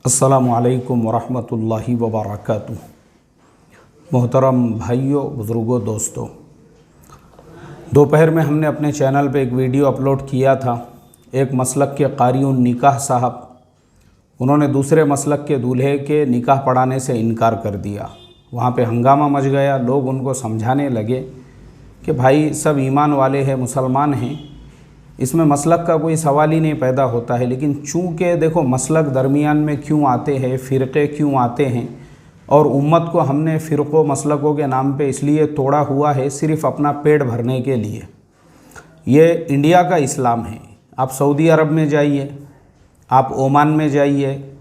अस्सलामु अलैकुम वरहमतुल्लाहि वबरकातुहू। मोहतरम भाइयों, बुज़ुर्गों, दोस्तों, दोपहर में हमने अपने चैनल पे एक वीडियो अपलोड किया था। एक मसलक के कारी निकाह साहब, उन्होंने दूसरे मसलक के दूल्हे के निकाह पढ़ाने से इनकार कर दिया। वहाँ पे हंगामा मच गया। लोग उनको समझाने लगे कि भाई सब ईमान वाले हैं, मुसलमान हैं, इसमें मसलक का कोई सवाल ही नहीं पैदा होता है। लेकिन चूँकि देखो मसलक दरमियान में क्यों आते हैं, फ़िरक़े क्यों आते हैं, और उम्मत को हमने फ़िरक़ों मसलकों के नाम पे इसलिए तोड़ा हुआ है सिर्फ़ अपना पेट भरने के लिए। ये इंडिया का इस्लाम है। आप सऊदी अरब में जाइए, आप ओमान में जाइए,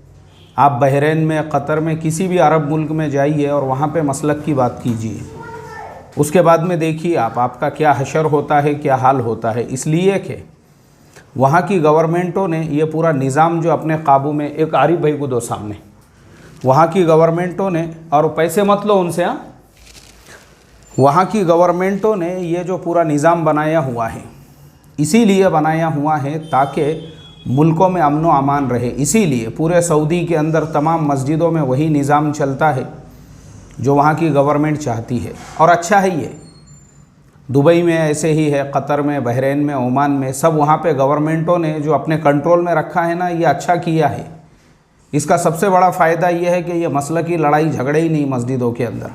आप बहरीन में, क़तर में, किसी भी अरब मुल्क में जाइए और वहाँ पे मसलक की बात कीजिए। उसके बाद में देखिए आपका क्या हशर होता है, क्या हाल होता है। इसलिए कि वहाँ की गवर्नमेंटों ने ये पूरा निज़ाम जो अपने काबू में, एक आरिफ भाई को दो सामने, वहाँ की गवर्नमेंटों ने, और पैसे मत लो उनसे, वहाँ की गवर्नमेंटों ने ये जो पूरा निज़ाम बनाया हुआ है, इसीलिए बनाया हुआ है ताकि मुल्कों में अमन व अमान रहे। इसीलिए पूरे सऊदी के अंदर तमाम मस्जिदों में वही निज़ाम चलता है जो वहाँ की गवर्नमेंट चाहती है, और अच्छा है ये। दुबई में ऐसे ही है, क़तर में, बहरीन में, ओमान में, सब वहाँ पे गवर्नमेंटों ने जो अपने कंट्रोल में रखा है ना, ये अच्छा किया है। इसका सबसे बड़ा फ़ायदा ये है कि ये मसले की लड़ाई झगड़े ही नहीं मस्जिदों के अंदर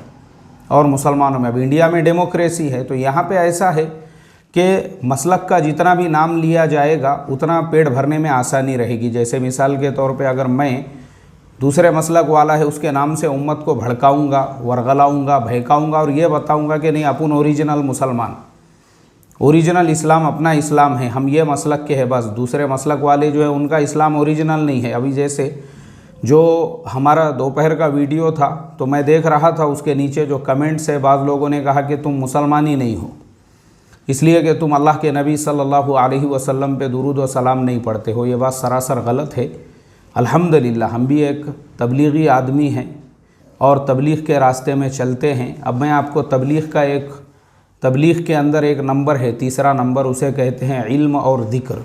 और मुसलमानों में। अब इंडिया में डेमोक्रेसी है तो यहाँ पे ऐसा है कि मसलक का जितना भी नाम लिया जाएगा उतना पेट भरने में आसानी रहेगी। जैसे मिसाल के तौर पे अगर मैं दूसरे मसलक वाला है उसके नाम से उम्मत को भड़काऊँगा, वरगलाऊँगा, बहकाऊँगा और ये बताऊँगा कि नहीं अपन ओरिजिनल मुसलमान, ओरिजिनल इस्लाम अपना इस्लाम है, हम ये मसलक के हैं, बस दूसरे मसलक वाले जो है उनका इस्लाम ओरिजिनल नहीं है। अभी जैसे जो हमारा दोपहर का वीडियो था तो मैं देख रहा था, उसके नीचे जो कमेंट्स है, बाज़ लोगों ने कहा कि तुम मुसलमान ही नहीं हो इसलिए कि तुम अल्लाह के नबी सल्लल्लाहु अलैहि वसल्लम पे दुरूद व सलाम नहीं पढ़ते हो। ये बात सरासर गलत है। अल्हम्दुलिल्लाह हम भी एक तबलीगी आदमी हैं और तबलीग के रास्ते में चलते हैं। अब मैं आपको तबलीग के अंदर एक नंबर है, तीसरा नंबर, उसे कहते हैं इल्म और ज़िक्र।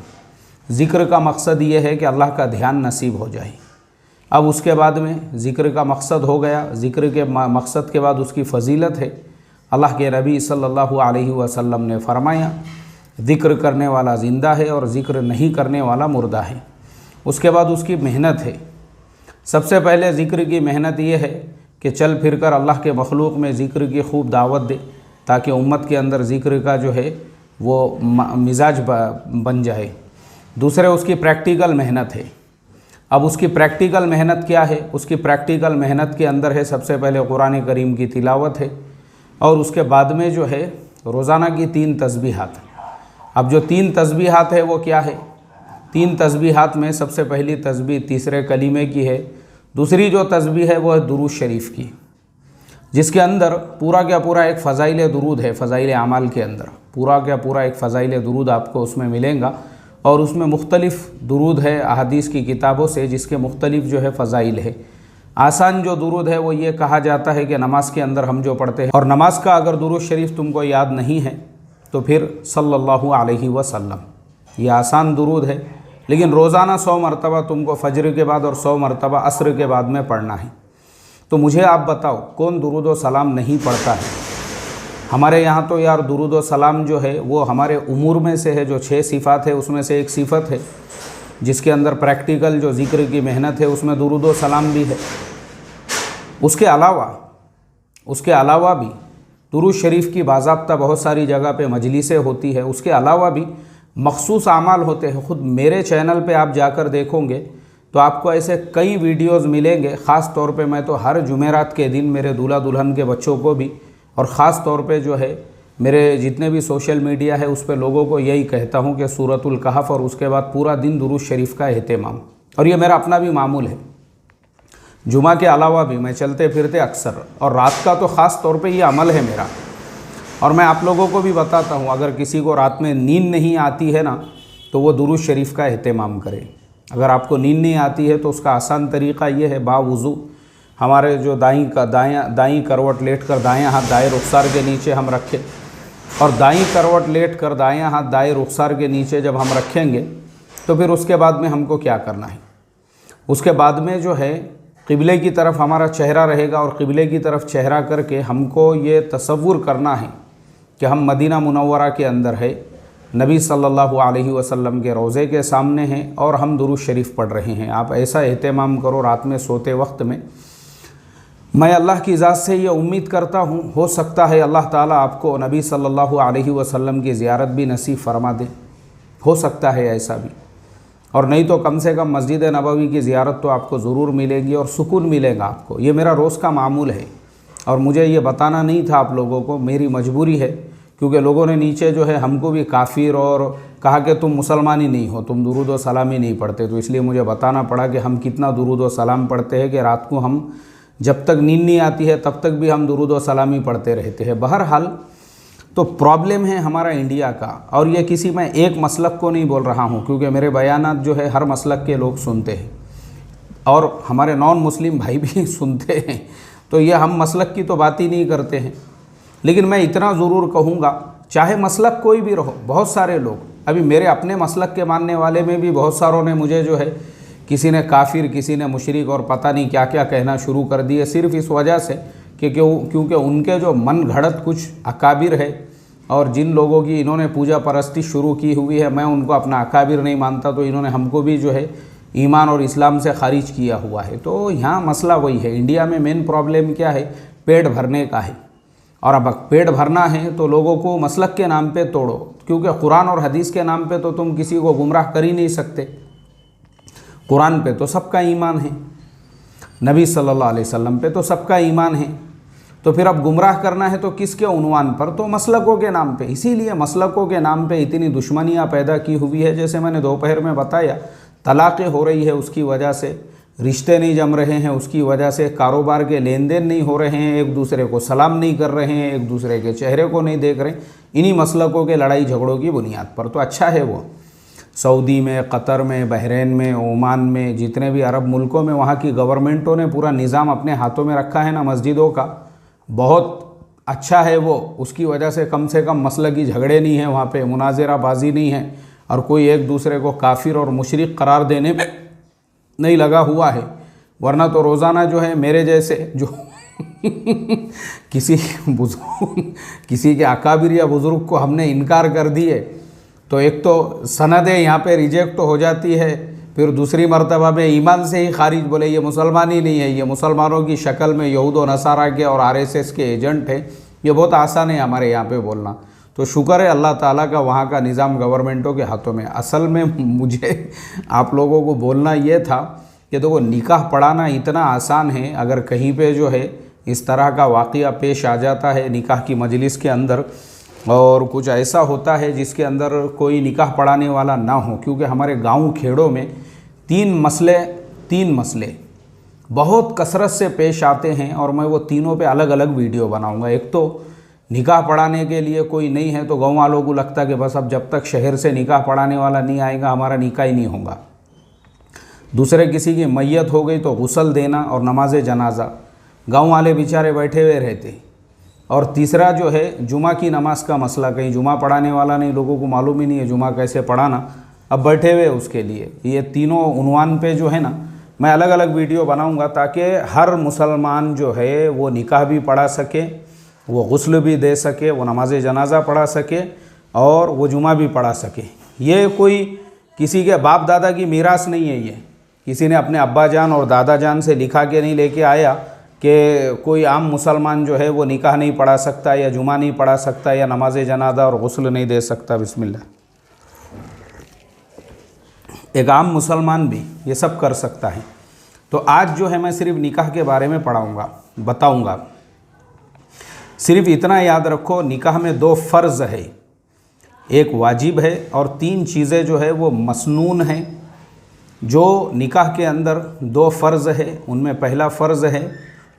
ज़िक्र का मकसद ये है कि अल्लाह का ध्यान नसीब हो जाए। अब उसके बाद में ज़िक्र का मकसद हो गया, ज़िक्र के मकसद के बाद उसकी फ़जीलत है। अल्लाह के नबी सल्लल्लाहु अलैहि वसल्लम ने फरमाया, ज़िक्र करने वाला ज़िंदा है और ज़िक्र नहीं करने वाला मुर्दा है। उसके बाद उसकी मेहनत है। सबसे पहले ज़िक्र की मेहनत ये है कि चल फिर कर अल्लाह के मखलूक में ज़िक्र की खूब दावत दे ताकि उम्मत के अंदर ज़िक्र का जो है वो मिजाज बन जाए। दूसरे उसकी प्रैक्टिकल मेहनत है। अब उसकी प्रैक्टिकल मेहनत क्या है? उसकी प्रैक्टिकल मेहनत के अंदर है सबसे पहले कुरान करीम की तिलावत है, और उसके बाद में जो है रोज़ाना की 3 तस्बीहात। अब जो 3 तस्बीहात है वो क्या है? 3 तस्बीहात में सबसे पहली तस्बीह तीसरे कलीमे की है। दूसरी जो तस्बीह है वो है दुरूद शरीफ की, जिसके अंदर पूरा क्या पूरा एक फ़ज़ाइल दुरूद है। फ़ज़ाइल आमाल के अंदर पूरा क्या पूरा एक फ़ज़ाइल दुरूद आपको उसमें मिलेगा, और उसमें मुख्तलिफ़ दुरूद है अहादीस की किताबों से, जिसके मुख्तलिफ़ जो है फ़ज़ाइल है। आसान जो दुरूद है वो ये कहा जाता है कि नमाज के अंदर हम जो पढ़ते हैं, और नमाज का अगर दुरूद शरीफ तुमको याद नहीं है तो फिर सल्लल्लाहु अलैहि वसल्लम, ये आसान दुरूद है। लेकिन रोज़ाना 100 मरतबा तुमको फ़जर के बाद और 100 मरतबा असर के बाद में पढ़ना है। तो मुझे आप बताओ कौन दुरूद व सलाम नहीं पढ़ता है? हमारे यहाँ तो यार दुरूद व सलाम जो है वो हमारे उमूर में से है, जो 6 सिफ़ात है उसमें से एक सिफ़त है, जिसके अंदर प्रैक्टिकल जो ज़िक्र की मेहनत है उसमें दुरूद व सलाम भी है। उसके अलावा भी दुरूद शरीफ की बाज़ाब्ता बहुत सारी जगह पे मजलिसें होती है। उसके अलावा भी मखसूस आमाल होते हैं। ख़ुद मेरे चैनल पे आप जाकर देखोगे तो आपको ऐसे कई वीडियोस मिलेंगे। ख़ास तौर पे मैं तो हर जुमेरात के दिन मेरे दूल्हा दुल्हन के बच्चों को भी, और ख़ास तौर पे जो है मेरे जितने भी सोशल मीडिया है उस पर लोगों को यही कहता हूँ कि सूरतुल कहफ और उसके बाद पूरा दिन दुरूद शरीफ का एहतमाम। और ये मेरा अपना भी मामूल है। जुमा के अलावा भी मैं चलते फिरते अक्सर, और रात का तो ख़ास तौर पे ये अमल है मेरा। और मैं आप लोगों को भी बताता हूँ, अगर किसी को रात में नींद नहीं आती है ना तो वो दुरूद शरीफ का एहतमाम करे। अगर आपको नींद नहीं आती है तो उसका आसान तरीक़ा ये है, बावुज़ू हमारे जो दाईं करवट लेट कर दायाँ हाथ दाएँ रुखसार के नीचे हम रखें, और दाईं करवट लेट कर दायाँ हाथ दाएँ रुखसार के नीचे जब हम रखेंगे तो फिर उसके बाद में हमको क्या करना है? उसके बाद में जो है क़िबले की तरफ हमारा चेहरा रहेगा और क़िबले की तरफ चेहरा करके हमको ये तसव्वुर करना है कि हम मदीना मुनव्वरा के अंदर है, नबी सल्लल्लाहु अलैहि वसल्लम के रोज़े के सामने हैं और हम दुरूद शरीफ पढ़ रहे हैं। आप ऐसा एहतमाम करो रात में सोते वक्त में। मैं अल्लाह की ज़ात से ये उम्मीद करता हूँ, हो सकता है अल्लाह ताला आपको नबी सल्लल्लाहु अलैहि वसल्लम की ज़ियारत भी नसीब फरमा दे, हो सकता है ऐसा भी, और नहीं तो कम से कम मस्जिद नबवी की ज़ियारत तो आपको ज़रूर मिलेगी और सुकून मिलेगा आपको। ये मेरा रोज़ का मामूल है और मुझे ये बताना नहीं था आप लोगों को, मेरी मजबूरी है, क्योंकि लोगों ने नीचे जो है हमको भी काफिर और कहा कि तुम मुसलमान ही नहीं हो, तुम दुरूद व सलाम ही नहीं पढ़ते। तो इसलिए मुझे बताना पड़ा कि हम कितना दुरूद व सलाम पढ़ते हैं कि रात को हम जब तक नींद नहीं आती है तब तक भी हम दुरूद व सलाम ही पढ़ते रहते हैं। बहरहाल तो प्रॉब्लम है हमारा इंडिया का, और ये किसी मैं एक मसलक को नहीं बोल रहा हूँ, क्योंकि मेरे बयानात जो है हर मसलक के लोग सुनते हैं और हमारे नॉन मुस्लिम भाई भी सुनते हैं, तो ये हम मसलक की तो बात ही नहीं करते हैं। लेकिन मैं इतना ज़रूर कहूँगा, चाहे मसलक कोई भी रहो, बहुत सारे लोग अभी मेरे अपने मसलक के मानने वाले में भी बहुत सारों ने मुझे जो है, किसी ने काफिर, किसी ने मुशरिक और पता नहीं क्या क्या कहना शुरू कर दिए, सिर्फ इस वजह से कि क्योंकि उनके जो मन घड़त कुछ अकाबिर है और जिन लोगों की इन्होंने पूजा परस्ती शुरू की हुई है, मैं उनको अपना अकाबिर नहीं मानता, तो इन्होंने हमको भी जो है ईमान और इस्लाम से खारिज किया हुआ है। तो यहाँ मसला वही है, इंडिया में मेन प्रॉब्लम क्या है, पेट भरने का है। और अब पेट भरना है तो लोगों को मसलक के नाम पे तोड़ो, क्योंकि कुरान और हदीस के नाम पे तो तुम किसी को गुमराह कर ही नहीं सकते। कुरान पे तो सबका ईमान है, नबी सल्लल्लाहु अलैहि वसल्लम पे तो सबका ईमान है, तो फिर अब गुमराह करना है तो किसके उन्वान पर, तो मसलकों के नाम पे। इसीलिए मसलकों के नाम पे इतनी दुश्मनियाँ पैदा की हुई है। जैसे मैंने दोपहर में बताया, तलाक़ें हो रही है उसकी वजह से, रिश्ते नहीं जम रहे हैं उसकी वजह से, कारोबार के लेन देन नहीं हो रहे हैं, एक दूसरे को सलाम नहीं कर रहे हैं, एक दूसरे के चेहरे को नहीं देख रहे, इन्हीं मसलकों के लड़ाई झगड़ों की बुनियाद पर। तो अच्छा है वो सऊदी में, कतर में, बहरीन में, ओमान में, जितने भी अरब मुल्कों में वहाँ की गवर्नमेंटों ने पूरा निज़ाम अपने हाथों में रखा है ना मस्जिदों का, बहुत अच्छा है वो। उसकी वजह से कम मसलकी झगड़े नहीं हैं वहाँ पे, मुनाज़राबाजी नहीं है, और कोई एक दूसरे को काफिर और मुशरिक करार देने में नहीं लगा हुआ है। वरना तो रोज़ाना जो है मेरे जैसे जो किसी बुजुर्ग, किसी के अकाबिर या बुज़ुर्ग को हमने इनकार कर दिए, तो एक तो सनदें यहाँ पे रिजेक्ट हो जाती है, फिर दूसरी मर्तबा में ईमान से ही खारिज, बोले ये मुसलमान ही नहीं है, ये मुसलमानों की शक्ल में यहूद व नसारा के और RSS के एजेंट है। ये बहुत आसान है हमारे यहाँ पे बोलना। तो शुक्र है अल्लाह ताला का, वहाँ का निज़ाम गवर्नमेंटों के हाथों में। असल में मुझे आप लोगों को बोलना ये था कि देखो, निकाह पढ़ाना इतना आसान है। अगर कहीं पे जो है इस तरह का वाक़या पेश आ जाता है निकाह की मजलिस के अंदर, और कुछ ऐसा होता है जिसके अंदर कोई निकाह पढ़ाने वाला ना हो, क्योंकि हमारे गाँव खेड़ों में तीन मसले बहुत कसरत से पेश आते हैं, और मैं वो तीनों पे अलग अलग वीडियो बनाऊँगा। एक तो निकाह पढ़ाने के लिए कोई नहीं है, तो गाँव वालों को लगता है कि बस अब जब तक शहर से निकाह पढ़ाने वाला नहीं आएगा हमारा निकाह ही नहीं होगा। दूसरे, किसी की मैयत हो गई तो गुस्ल देना और नमाज जनाजा, गाँव वाले बेचारे बैठे हुए रहते। और तीसरा जो है जुमा की नमाज का मसला, कहीं जुमा पढ़ाने वाला नहीं, लोगों को मालूम ही नहीं है जुमा कैसे पढ़ाना, अब बैठे हुए उसके लिए। ये तीनों उन्वान पे जो है ना, मैं अलग अलग वीडियो बनाऊँगा ताकि हर मुसलमान जो है वो निकाह भी पढ़ा सके, वो गुस्ल भी दे सके, वो नमाज जनाजा पढ़ा सके, और वो जुमा भी पढ़ा सके। ये कोई किसी के बाप दादा की मीरास नहीं है, ये किसी ने अपने अब्बा जान और दादा जान से लिखा के नहीं लेके आया कि कोई आम मुसलमान जो है वो निकाह नहीं पढ़ा सकता, या जुमा नहीं पढ़ा सकता, या नमाज जनाजा और गुस्ल नहीं दे सकता। बिस्मिल्लाह, एक आम मुसलमान भी ये सब कर सकता है। तो आज जो है मैं सिर्फ निकाह के बारे में बताऊँगा। सिर्फ इतना याद रखो, निकाह में 2 फ़र्ज़ है, एक वाजिब है और 3 चीज़ें जो है वो मसनून हैं। जो निकाह के अंदर 2 फ़र्ज़ है, उनमें पहला फ़र्ज़ है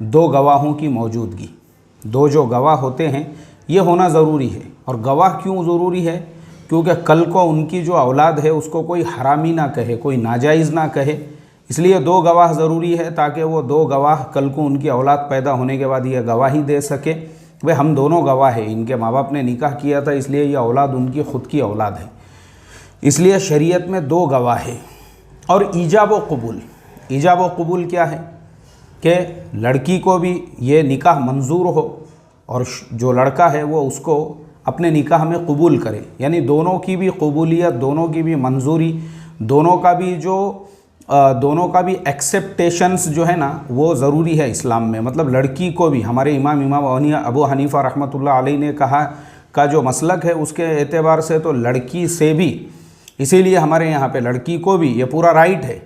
2 गवाहों की मौजूदगी। 2 जो गवाह होते हैं ये होना ज़रूरी है। और गवाह क्यों ज़रूरी है? क्योंकि कल को उनकी जो औलाद है उसको कोई हरामी ना कहे, कोई नाजायज़ ना कहे, इसलिए 2 गवाह ज़रूरी है, ताकि वो 2 गवाह कल को उनकी औलाद पैदा होने के बाद ये गवाही दे सके, वे हम दोनों गवाह हैं, इनके माँ बाप ने निकाह किया था, इसलिए ये औलाद उनकी ख़ुद की औलाद है। इसलिए शरीयत में 2 गवाह है। और ईजाब व कबूल, ईजाब व कबूल क्या है कि लड़की को भी ये निकाह मंजूर हो और जो लड़का है वो उसको अपने निकाह में कबूल करे, यानी दोनों की भी कबूलियत, दोनों की भी मंजूरी, दोनों का भी एक्सेप्टेशंस जो है ना वो ज़रूरी है इस्लाम में। मतलब लड़की को भी, हमारे इमाम अबू हनीफ़ा रहमतुल्लाह अलैह ने कहा का जो मसलक है उसके एतबार से तो लड़की से भी, इसीलिए हमारे यहाँ पे लड़की को भी ये पूरा राइट है।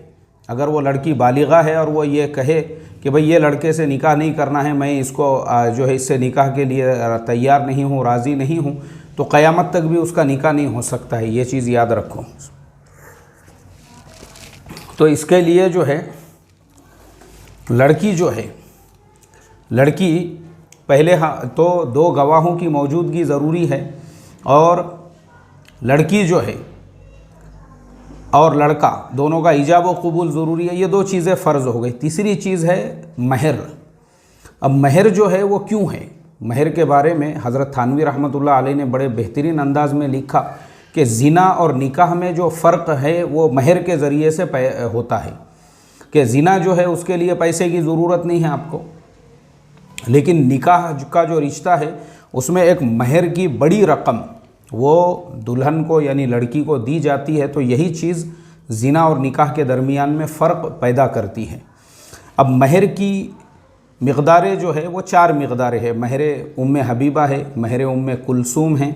अगर वो लड़की बालिगा है और वो ये कहे कि भाई ये लड़के से निकाह नहीं करना है, मैं इसको जो है इससे निकाह के लिए तैयार नहीं हूँ, राज़ी नहीं हूँ, तो क़यामत तक भी उसका निकाह नहीं हो सकता है। ये चीज़ याद रखो। तो इसके लिए जो है लड़की पहले तो 2 गवाहों की मौजूदगी ज़रूरी है, और लड़की जो है और लड़का दोनों का ईजाब व कबूल ज़रूरी है। ये 2 चीज़ें फ़र्ज़ हो गई। तीसरी चीज़ है महर। अब महर जो है वो क्यों है, महर के बारे में हज़रत थानवी रहमतुल्लाह अलैह ने बड़े बेहतरीन अंदाज में लिखा कि ज़िना और निकाह में जो फ़र्क है वो महर के ज़रिए से होता है। कि ज़िना जो है उसके लिए पैसे की ज़रूरत नहीं है आपको, लेकिन निकाह का जो रिश्ता है उसमें एक महर की बड़ी रकम वो दुल्हन को यानी लड़की को दी जाती है। तो यही चीज़ ज़िना और निकाह के दरमियान में फ़र्क पैदा करती है। अब महर की मिक़दारें जो है वो 4 मिक़दारें हैं। महर उम्मे हबीबा है, महर उम्मे कुलसूम है,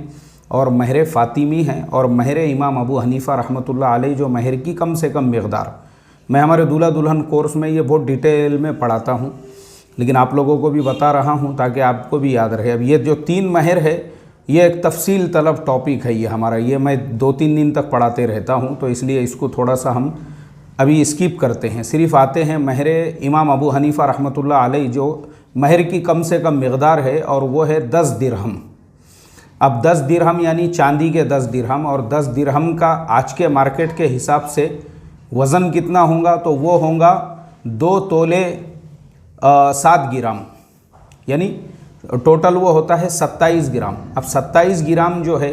और महर फ़ातिमी है, और महर इमाम अबू हनीफ़ा रहमतुल्लाह अलैह जो महर की कम से कम मिक़दार। मैं हमारे दूल्हा दुल्हन कोर्स में ये बहुत डिटेल में पढ़ाता हूँ, लेकिन आप लोगों को भी बता रहा हूँ ताकि आपको भी याद रहे। अब ये जो 3 महर है ये एक तफसील तलब टॉपिक है ये हमारा, ये मैं 2-3 दिन तक पढ़ाते रहता हूँ, तो इसलिए इसको थोड़ा सा हम अभी स्किप करते हैं। सिर्फ आते हैं महर इमाम अबू हनीफ़ा रहमतुल्लाह अलैह जो महर की कम से कम मिक़दार है, और वो है 10 दिरहम। अब 10 दिरहम यानी चांदी के 10 दिरहम, और 10 दिरहम का आज के मार्केट के हिसाब से वज़न कितना होगा, तो वो होगा 2 तोले 7 ग्राम, यानी टोटल वो होता है 27 ग्राम। अब 27 ग्राम जो है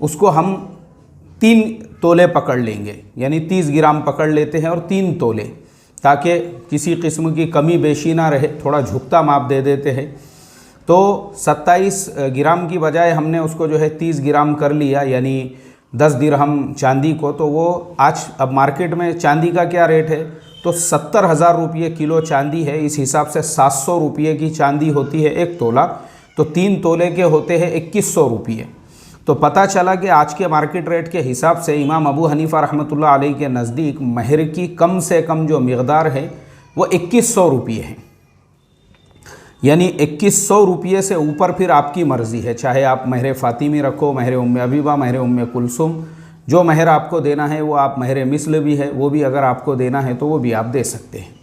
उसको हम 3 तोले पकड़ लेंगे, यानी 30 ग्राम पकड़ लेते हैं और 3 तोले, ताकि किसी किस्म की कमी बेशी ना रहे, थोड़ा झुकता माप दे देते हैं। तो 27 ग्राम की बजाय हमने उसको जो है 30 ग्राम कर लिया, यानी 10 दिरहम चांदी को। तो वो आज अब मार्केट में चांदी का क्या रेट है, तो 70,000 रुपये किलो चांदी है। इस हिसाब से 700 रुपये की चांदी होती है 1 तोला, तो 3 तोले के होते हैं 2100 रुपये। तो पता चला कि आज के मार्केट रेट के हिसाब से इमाम अबू हनीफ़ा रहमतुल्लाह अलैह के नज़दीक महर की कम से कम जो मिक़दार है वो 2100 रुपये है। यानी 2100 रुपये से ऊपर फिर आपकी मर्ज़ी है, चाहे आप महर फ़ातिमी रखो, महर उम्मे हबीबा, महर उम्मे कुलसूम, जो महर आपको देना है वो आप, महर मिस्ल भी है वो भी अगर आपको देना है तो वो भी आप दे सकते हैं,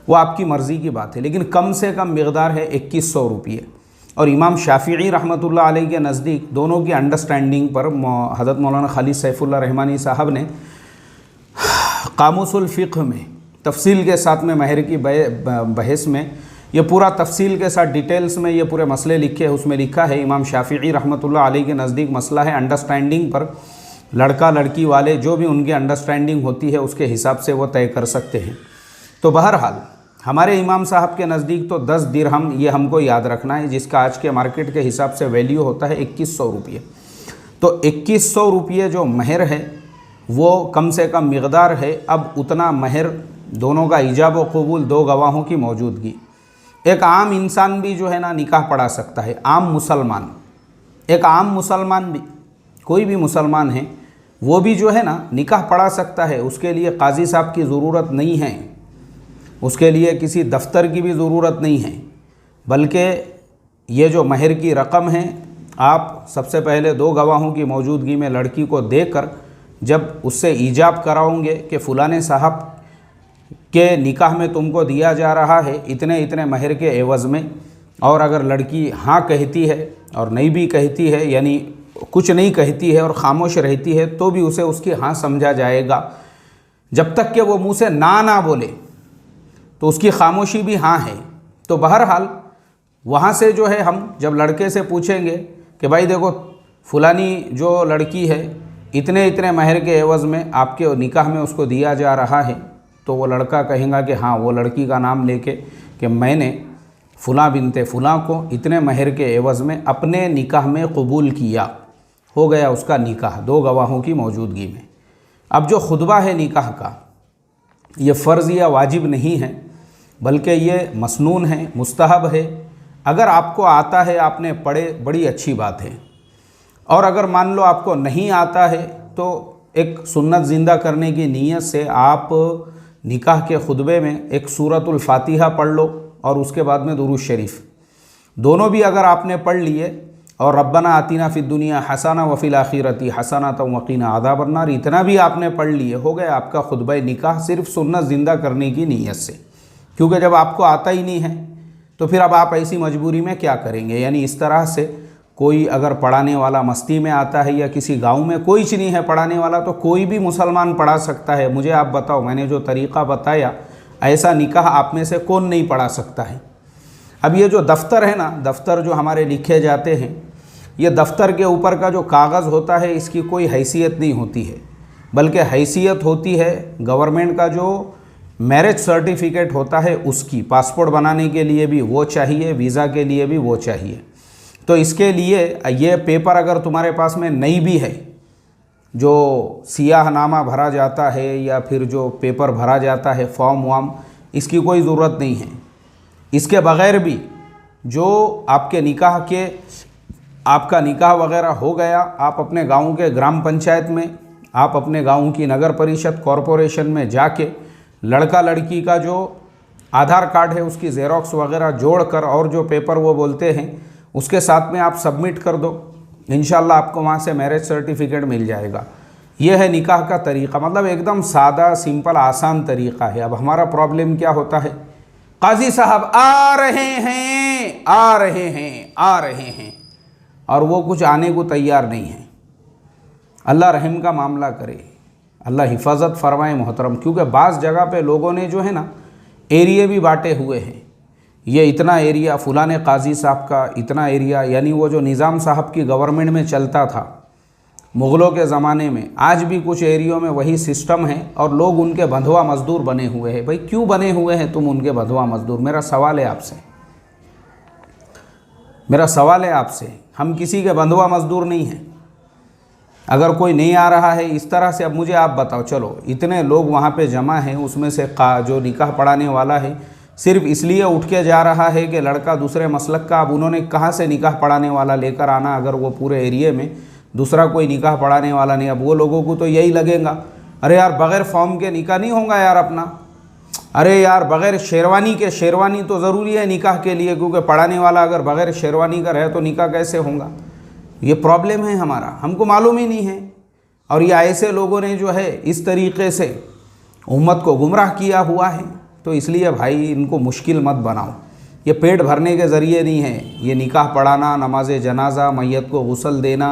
वो आपकी मर्ज़ी की बात है। लेकिन कम से कम मिक़दार है 2100 रुपये। और इमाम शाफ़िई रहमतुल्लाह अलैह के नज़दीक दोनों की अंडरस्टैंडिंग पर हज़रत मौलाना खालिद सैफुल्लाह रहमानी साहब ने कामूसुल फ़िक़्ह में तफसील के साथ में महर की बहस में ये पूरा तफसील के साथ डिटेल्स में ये पूरे मसले लिखे हैं। उसमें लिखा है इमाम शाफ़िई रहमतुल्लाह अलैह के नज़दीक मसला है अंडरस्टैंडिंग पर, लड़का लड़की वाले जो भी उनकी अंडरस्टैंडिंग होती है उसके हिसाब से वो तय कर सकते हैं। तो बहरहाल हमारे इमाम साहब के नज़दीक तो 10 दिरहम ये हमको याद रखना है, जिसका आज के मार्केट के हिसाब से वैल्यू होता है 2100 रुपये। तो 2100 रुपये जो महर है वो कम से कम मिक़दार है। अब उतना महर, दोनों का ईजाब व कबूल, 2 गवाहों की मौजूदगी। एक आम इंसान भी जो है ना निकाह पढ़ा सकता है, आम मुसलमान, एक आम मुसलमान भी, कोई भी मुसलमान है वो भी जो है ना निकाह पढ़ा सकता है। उसके लिए काजी साहब की ज़रूरत नहीं है, उसके लिए किसी दफ्तर की भी ज़रूरत नहीं है, बल्कि ये जो महर की रकम है आप सबसे पहले 2 गवाहों की मौजूदगी में लड़की को देकर जब उससे ईजाब कराओगे कि फ़लाने साहब के निकाह में तुमको दिया जा रहा है इतने इतने महर के एवज़ में, और अगर लड़की हाँ कहती है और नहीं भी कहती है, यानी कुछ नहीं कहती है और ख़ामोश रहती है, तो भी उसे उसकी हाँ समझा जाएगा। जब तक कि वो मुँह से ना बोले तो उसकी खामोशी भी हाँ है। तो बहरहाल वहाँ से जो है हम जब लड़के से पूछेंगे कि भाई देखो फ़लानी जो लड़की है इतने इतने महर के एवज़ में आपके निकाह में उसको दिया जा रहा है, तो वो लड़का कहेगा कि हाँ, वो लड़की का नाम लेके कि मैंने फ़ुलाँ बिनते फ़ुलाँ को इतने महर के एवज़ में अपने निकाह में कबूल किया, हो गया उसका निकाह 2 गवाहों की मौजूदगी में। अब जो खुतबा है निकाह का, ये फ़र्ज़ या वाजिब नहीं है, बल्कि ये मसनून है, मुस्तहब है। अगर आपको आता है, आपने पढ़े, बड़ी अच्छी बात है। और अगर मान लो आपको नहीं आता है तो एक सुन्नत ज़िंदा करने की नीयत से आप निकाह के खुतबे में एक सूरतुल फातिहा पढ़ लो और उसके बाद में दुरूद शरीफ, दोनों भी अगर आपने पढ़ लिए, और रब्बना आतिना फिद दुनिया हसना व फिल आखिरती हसना तो वक़ीना अज़ाबन्नार, इतना भी आपने पढ़ लिए, हो गया आपका खुतबा निकाह सिर्फ सुन्नत ज़िंदा करने की नीयत से। क्योंकि जब आपको आता ही नहीं है तो फिर अब आप ऐसी मजबूरी में क्या करेंगे। यानी इस तरह से कोई अगर पढ़ाने वाला मस्ती में आता है या किसी गांव में कोई नहीं है पढ़ाने वाला, तो कोई भी मुसलमान पढ़ा सकता है। मुझे आप बताओ, मैंने जो तरीक़ा बताया, ऐसा निकाह आप में से कौन नहीं पढ़ा सकता है। अब ये जो दफ्तर है ना, दफ्तर जो हमारे लिखे जाते हैं, ये दफ्तर के ऊपर का जो कागज़ होता है, इसकी कोई हैसियत नहीं होती है, बल्कि हैसियत होती है गवर्नमेंट का जो मैरिज सर्टिफिकेट होता है उसकी। पासपोर्ट बनाने के लिए भी वो चाहिए, वीज़ा के लिए भी वो चाहिए। तो इसके लिए ये पेपर अगर तुम्हारे पास में नहीं भी है, जो सियाहनामा भरा जाता है या फिर जो पेपर भरा जाता है फॉर्म वार्म, इसकी कोई ज़रूरत नहीं है। इसके बग़ैर भी जो आपके निकाह के, आपका निकाह वगैरह हो गया, आप अपने गांव के ग्राम पंचायत में, आप अपने गांव की नगर परिषद कॉरपोरेशन में जाके लड़का लड़की का जो आधार कार्ड है उसकी ज़ेरॉक्स वगैरह जोड़कर और जो पेपर वो बोलते हैं उसके साथ में आप सबमिट कर दो, इंशाल्लाह आपको वहाँ से मैरिज सर्टिफिकेट मिल जाएगा। यह है निकाह का तरीक़ा, मतलब एकदम सादा, सिंपल, आसान तरीक़ा है। अब हमारा प्रॉब्लम क्या होता है, काजी साहब आ रहे हैं, आ रहे हैं, आ रहे हैं, और वो कुछ आने को तैयार नहीं है। अल्लाह रहम का मामला करे, अल्लाह हिफाजत फरमाए मोहतरम। क्योंकि बाज़ जगह पे लोगों ने जो है ना एरिए भी बांटे हुए हैं, ये इतना एरिया फुलाने काजी साहब का, इतना एरिया, यानी वो जो निज़ाम साहब की गवर्नमेंट में चलता था मुग़लों के ज़माने में, आज भी कुछ एरियो में वही सिस्टम है और लोग उनके बंधुआ मज़दूर बने हुए हैं। भाई क्यों बने हुए हैं तुम उनके बंधुआ मज़दूर? मेरा सवाल है आपसे, मेरा सवाल है आपसे, हम किसी के बंधुआ मज़दूर नहीं हैं। अगर कोई नहीं आ रहा है इस तरह से, अब मुझे आप बताओ, चलो इतने लोग वहाँ पे जमा हैं, उसमें से जो निकाह पढ़ाने वाला है सिर्फ इसलिए उठ के जा रहा है कि लड़का दूसरे मसलक का, अब उन्होंने कहाँ से निकाह पढ़ाने वाला लेकर आना अगर वो पूरे एरिए में दूसरा कोई निकाह पढ़ाने वाला नहीं। अब वो लोगों को तो यही लगेगा, अरे यार बग़ैर फॉर्म के निकाह नहीं होगा यार अपना, अरे यार बग़ैर शेरवानी के, शेरवानी तो ज़रूरी है निकाह के लिए, क्योंकि पढ़ाने वाला अगर बग़ैर शेरवानी का रहे तो निकाह कैसे होगा। ये प्रॉब्लम है हमारा, हमको मालूम ही नहीं है। और ये ऐसे लोगों ने जो है इस तरीक़े से उम्मत को गुमराह किया हुआ है। तो इसलिए भाई इनको मुश्किल मत बनाओ, ये पेट भरने के ज़रिए नहीं है। ये निकाह पढ़ाना, नमाज जनाजा, मैयत को गुस्ल देना,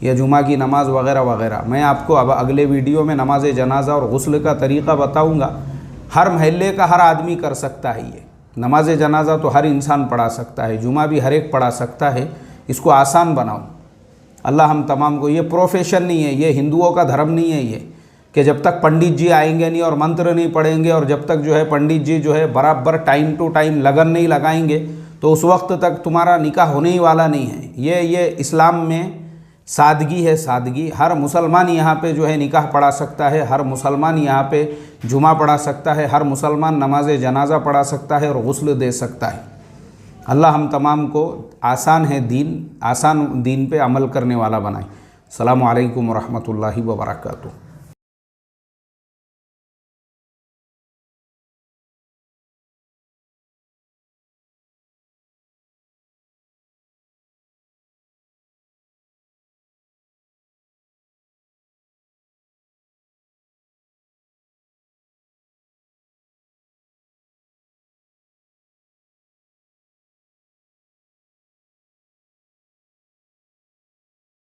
या जुमा की नमाज़ वगैरह वगैरह, मैं आपको अब अगले वीडियो में नमाज जनाजा और गुस्ल का तरीक़ा बताऊँगा। हर महल्ले का हर आदमी कर सकता है ये नमाज जनाजा, तो हर इंसान पढ़ा सकता है, जुमा भी हर एक पढ़ा सकता है। इसको आसान बनाओ। अल्लाह हम तमाम को, ये प्रोफेशन नहीं है, ये हिंदुओं का धर्म नहीं है ये, कि जब तक पंडित जी आएंगे नहीं और मंत्र नहीं पढ़ेंगे और जब तक जो है पंडित जी जो है बराबर टाइम टू टाइम लगन नहीं लगाएंगे तो उस वक्त तक तुम्हारा निकाह होने ही वाला नहीं है। ये इस्लाम में सादगी है, सादगी। हर मुसलमान यहाँ पे जो है निकाह पढ़ा सकता है, हर मुसलमान यहाँ पे जुमा पढ़ा सकता है, हर मुसलमान नमाज जनाजा पढ़ा सकता है और गुस्ल दे सकता है। अल्लाह हम तमाम को आसान है दीन, आसान दीन पे अमल करने वाला बनाए। अस्सलामु अलैकुम व रहमतुल्लाहि व बरकातुहू।